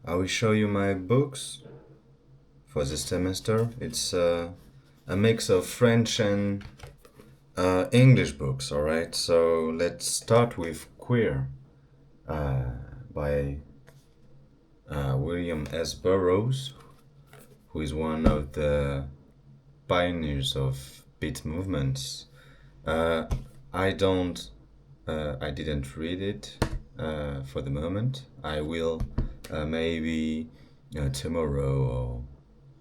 I will show you my books for this semester. It's a mix of French and English books, alright? So let's start with Queer uh, by William S. Burroughs, who is one of the pioneers of beat movements. Uh, I don't, I didn't read it for the moment. I will maybe tomorrow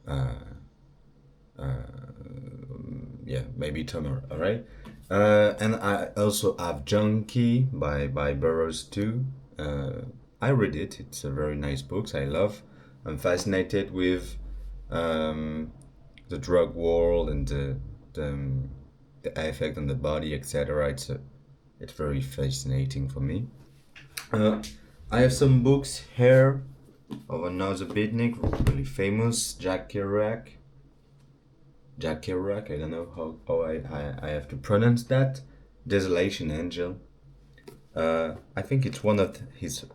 or yeah, maybe tomorrow. All right. And I also have Junkie by Burroughs too. I read it. It's a very nice book. I love. I'm fascinated with um, the drug world and the effect on the body, etc. It's very fascinating for me. Uh, I have some books here of another beatnik, really famous, Jack Kerouac. Jack Kerouac, I don't know how I have to pronounce that. Desolation Angel. I think it's one of his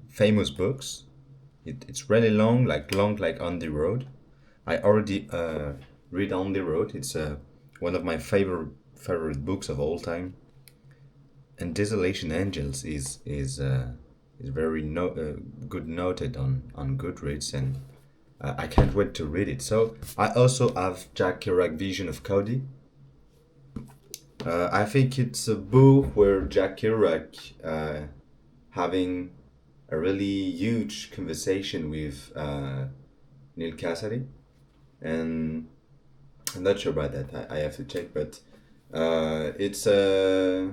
famous books. It's really long like On the Road. I already read On the Road. It's one of my favorite books of all time. And Desolation Angels is very good noted on Goodreads, and I can't wait to read it. So I also have Jack Kerouac Vision of Cody. I think it's a book where Jack Kerouac having a really huge conversation with Neil Cassady, and I'm not sure about that. I have to check, but it's a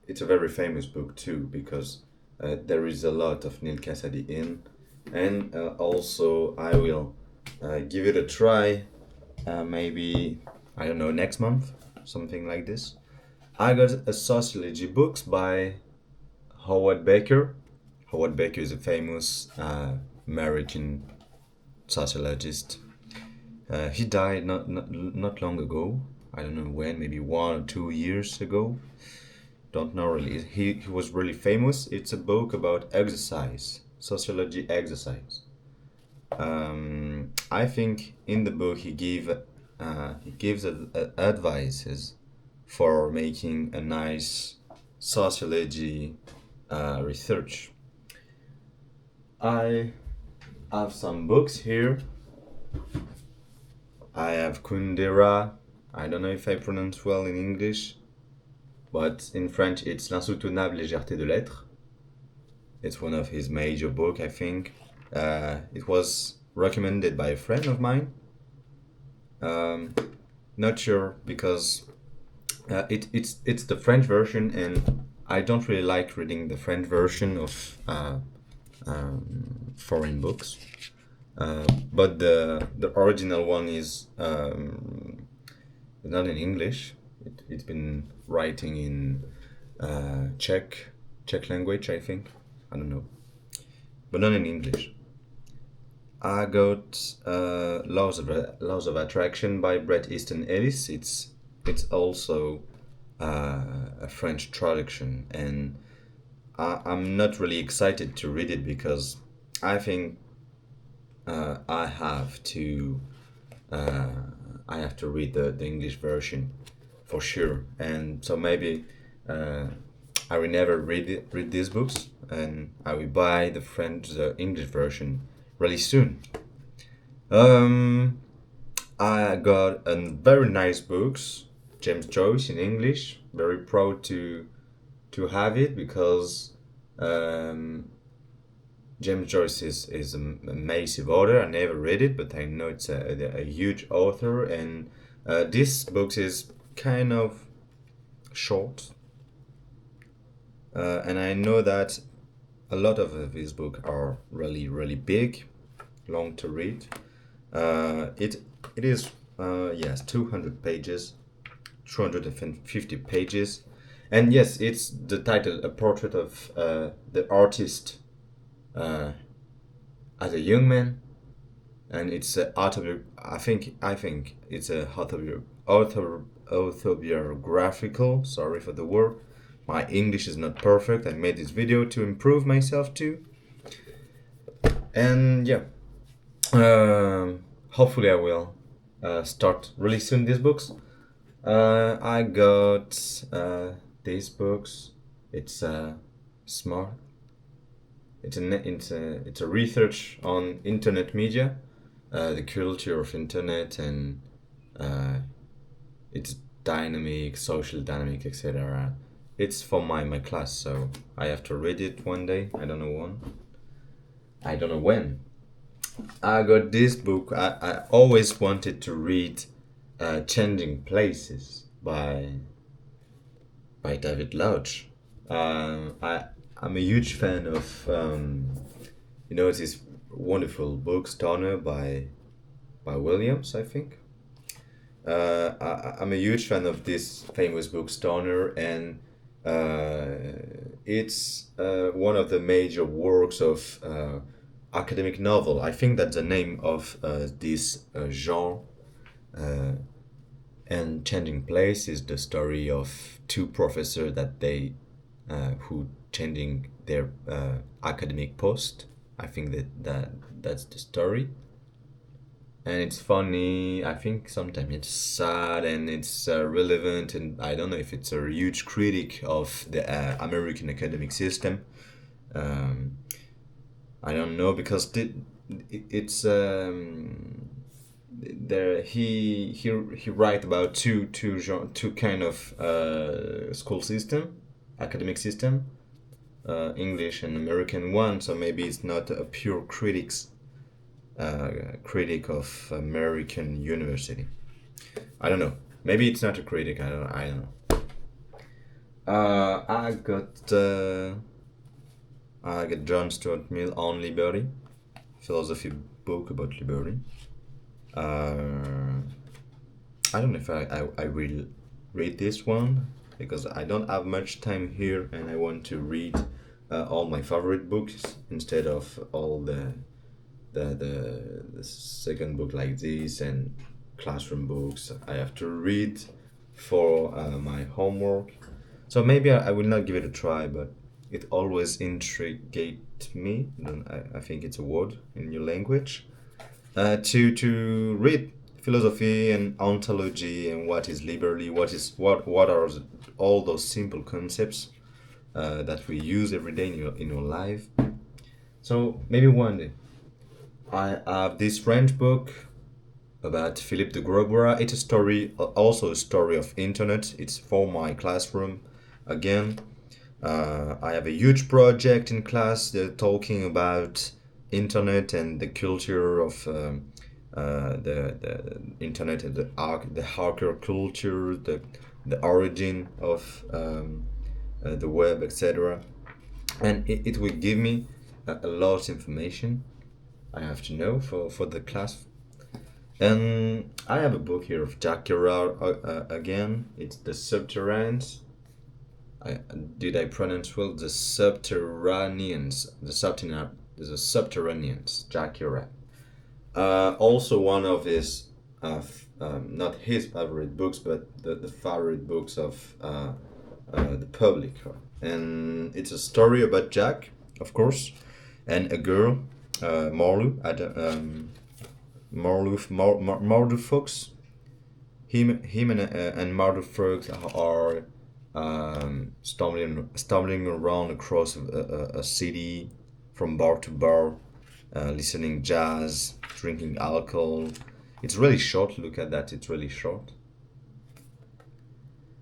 very famous book too because there is a lot of Neil Cassady in, and also I will give it a try. Maybe I don't know next month, something like this. I got a sociology books by Howard Baker. Howard Baker is a famous American sociologist. He died not long ago. I don't know when, maybe 1 or 2 years ago. Don't know really. He was really famous. It's a book about exercise, sociology exercise. I think in the book he gives advices for making a nice sociology research. I have some books here. I have Kundera. I don't know if I pronounce well in English, but in French it's L'insoutenable légèreté de l'être. It's one of his major book, I think. It was recommended by a friend of mine. Not sure because it's the French version, and I don't really like reading the French version of foreign books. But the original one is not in English. It's been writing in Czech language, I think. I don't know, but not in English. I got Laws of Attraction by Bret Easton Ellis. It's also a French traduction, and I'm not really excited to read it because I think I have to uh, I have to read the English version for sure, and so maybe uh, I will never read these books, and I will buy the English version really soon. Um, I got a very nice books, James Joyce in English. Very proud to have it because um, James Joyce is a massive author. I never read it, but I know it's a huge author, and this book is kind of short, and I know that a lot of his books are really big, long to read. It is yes 200 pages, 250 pages, and yes, it's the title, a portrait of the artist uh, as a young man, and it's a I think it's a autobiographical. Sorry for the word. My English is not perfect. I made this video to improve myself too, And yeah, hopefully I will start really soon these books. I got these books. It's smart. It's a research on internet media, the culture of internet and uh, its dynamic, social dynamic, etc. It's for my class, so I have to read it one day. I don't know when. I don't know when. I got this book. I always wanted to read Changing Places by David Lodge. I'm a huge fan of this wonderful book Stoner by Williams, I think. I'm a huge fan of this famous book Stoner, and it's one of the major works of academic novel. I think that's the name of this genre. Uh, and Changing Place is the story of two professors that they who changing their academic post. I think that's the story, and it's funny. I think sometimes it's sad and it's relevant, and I don't know if it's a huge critic of the American academic system. Um, I don't know because it's there he write about two kind of school system, academic system, English and American one. So maybe it's not a pure critic of American university. I don't know. Maybe it's not a critic. I don't know. I got John Stuart Mill on liberty, philosophy book about liberty. Uh, I don't know if I will read this one because I don't have much time here and I want to read all my favorite books instead of all the second book like this and classroom books I have to read for my homework. So maybe I will not give it a try, but it always intrigued me. I think it's a word in your language to read philosophy and ontology and what is liberty, what are all those simple concepts that we use every day in your life. So maybe one day I have this French book about Philippe de Grobera. It's a story, also a story of internet. It's for my classroom again. I have a huge project in class talking about internet and the culture of the internet and the hacker culture, the origin of the web, etc. And it will give me a lot of information I have to know for the class. And I have a book here of Jack Kerouac again. It's The Subterraneans. Did I pronounce well? The Subterraneans. The Subterraneans. Jack Kerouac. Also one of his, not his favorite books, but the favorite books of the public. And it's a story about Jack, of course, and a girl, Marlou, Marlou Fox. Him and Marlou Fox are stumbling around across a city from bar to bar, listening jazz, drinking alcohol. It's really short. Look at that. It's really short.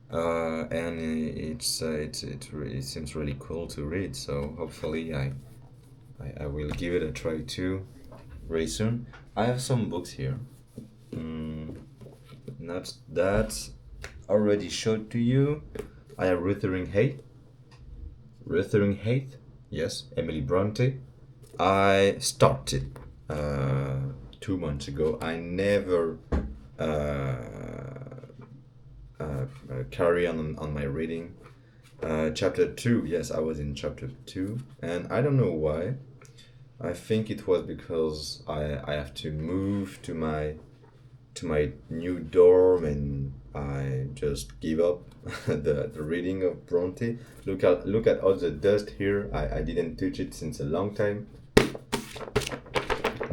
And it seems really cool to read. So hopefully I will give it a try too, very soon. I have some books here. Not that already showed to you. I have Wuthering Heights. Wuthering Heights. Yes, Emily Bronte. I started 2 months ago. I never carry on my reading. Chapter 2, yes, I was in chapter 2, and I don't know why. I think it was because I have to move to my new dorm and I just give up the reading of Bronte. Look at all the dust here. I didn't touch it since a long time.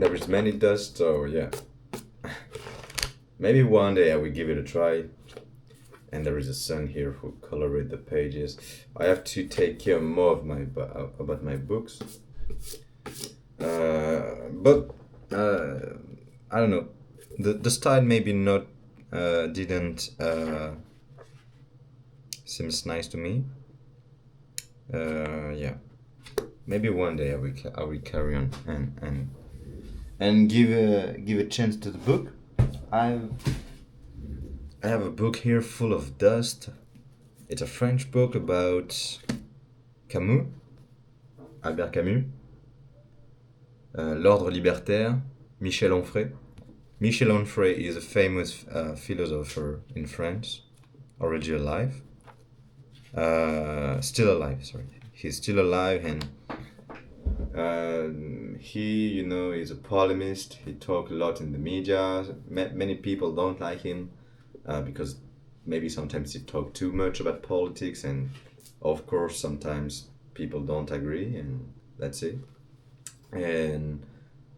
there is many dust, so yeah. Maybe one day I will give it a try. And there is a son here who colored the pages. I have to take care more of about my books. But I don't know. The style maybe not didn't seems nice to me. Yeah, maybe one day I will carry on and give a chance to the book. I have a book here full of dust. It's a French book about Camus, Albert Camus, L'Ordre libertaire, Michel Onfray. Michel Onfray is a famous philosopher in France, already alive. Still alive, sorry. He's still alive, and he, is a polemist. He talks a lot in the media. Many people don't like him because maybe sometimes he talks too much about politics, and of course sometimes people don't agree, and that's it. And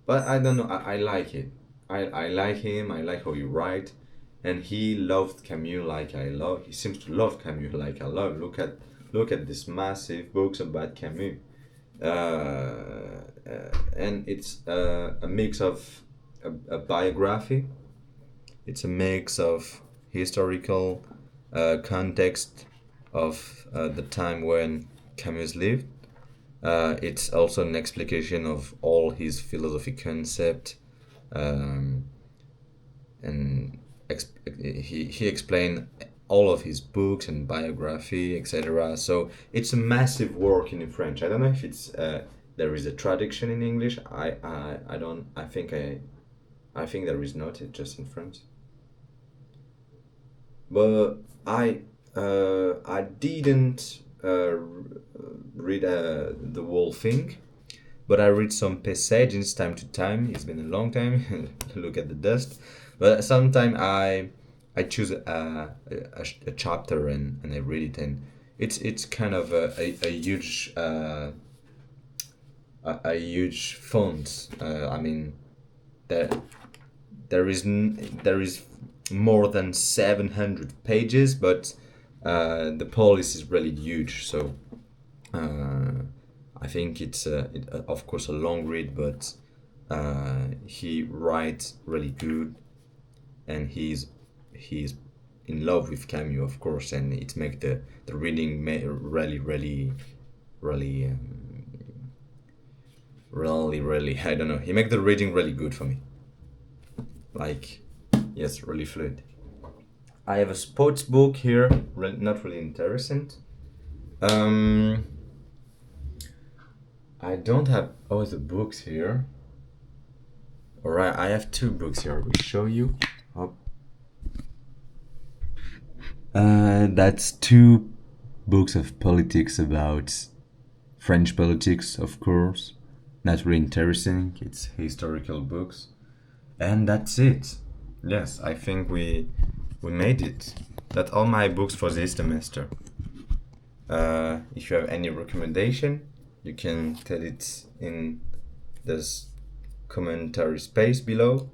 but I don't know. I like it. I like him. I like how he write, and he loved Camus like I love. He seems to love Camus like I love. Look at this massive books about Camus, and it's a mix of a biography. It's a mix of historical context of the time when Camus lived. It's also an explication of all his philosophy concept, um, and he explained all of his books and biography, etc. So it's a massive work in French. I don't know if it's there is a traduction in English. I don't. I think there is not. It's just in French. But I didn't read the whole thing, but I read some passages time to time. It's been a long time. Look at the dust. But sometimes I choose a chapter and I read it, and it's kind of a huge a huge font. I mean, there there is more than 700 pages, but the policy is really huge. So I think it's of course a long read, but he writes really good, and he's in love with Camus, of course, and it makes the reading really really I don't know. He make the reading really good for me. Like, yes, really fluid. I have a sports book here, not really interesting. Um, I don't have all the books here. Alright, I have two books here. I will show you. Oh. That's two books of politics about French politics, of course. Not really interesting. It's historical books, and that's it. Yes, I think we made it. That's all my books for this semester. If you have any recommendation, you can tell it in this commentary space below.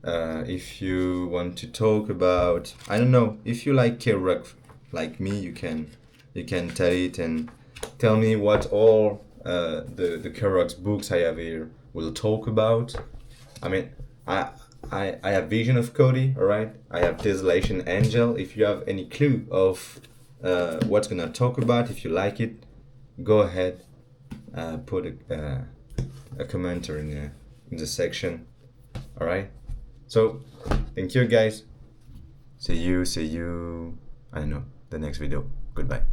If you want to talk about, I don't know, if you like K-Rock like me, you can tell it and tell me what all the K-Rock's books I have here will talk about. I mean, I have Vision of Cody, alright? I have Desolation Angel. If you have any clue of what's gonna talk about, if you like it, go ahead, put a commenter in the section, alright? So, thank you guys. See you, I don't know, the next video. Goodbye.